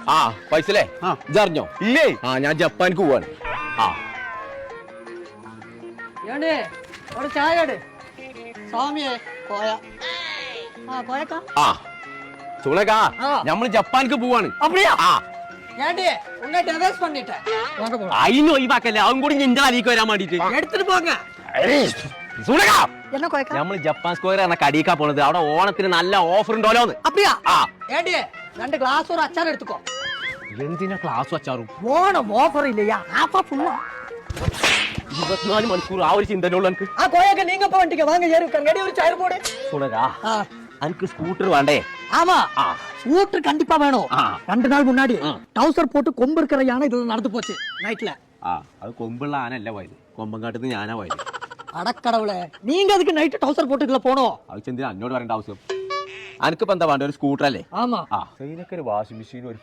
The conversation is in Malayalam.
ആ പൈസല്ലേ ഇതറിഞ്ഞോ ഇല്ലേ ആ ഞാൻ ജപ്പാനിക്ക് പോവാണ് ആ ஏண்டே ஒரு சாய் எடு சாமியே கோயா கோயக்கா ആ സുളകാ ആ. നമ്മള് ജപ്പാനിക്ക് പോവാണ് அப்படியா ആ ஏண்டே உன்னை டிவைஸ் பண்ணிட்டேன் வாங்க போலாம் അതിന് ഒഴിവാക്കല്ലേ അതും കൂടി നിന്റെ അലിക്ക് വരാൻ വേണ്ടിട്ട് எடுத்துட்டு போங்க സുളകാ என்ன கோயக்கா നമ്മള് ജപ്പാൻ സ്ക്വയർ എന്ന കടിയേക്കാ പോണത് അവിടെ ഓണത്തിന് നല്ല ഓഫർ ഉണ്ടോലോന്ന് அப்படியா ആ ஏண்டே 2 கிளாஸ் ஒரு அச்சார் எடுத்துக்கோ എന്തിനാ ക്ലാസ് വച്ചാറും ஓணம் ஆஃபர் இல்லையா ஆஃபா ஃபுல்லா 24 മണിക്കൂർ ആ ഒരു ചിന്തനുള്ള എനിക്ക് கோயக்கா நீங்க போய் வண்டிங்க வாங்க ஏறி உட்காருங்க ஒரு சேர் போடு സുളകാ എനിക്ക് സ്കൂട്ടർ വേണ്ടേ ஆமா ஆ. ஸ்கூட்டர் கண்டிப்பா வேணும் ஆ. 2 நாள் முன்னாடி டவுசர் போட்டு கொம்பு இருக்கிற யானை இது நடந்து போச்சு நைட்ல ആ അത് കൊമ്പുള്ള ആനല്ല പോയത് കൊമ്പങ്കാട്ടുന്ന് ഞാനാ പോയത് அடக்கடவுளே நீங்க அதுக்கு நைட் டவுசர் போட்டுக்குள்ள போனோம் അത് ചെന്തിനാ എന്നോട് പറയേണ്ട ആവശ്യം എനിക്കിപ്പോ എന്താ വേണ്ട ഒരു സ്കൂട്ടർ അല്ലേ ஆமா ആ ഇതിനൊക്കെ ഒരു വാഷിംഗ് മെഷീൻ ഒരു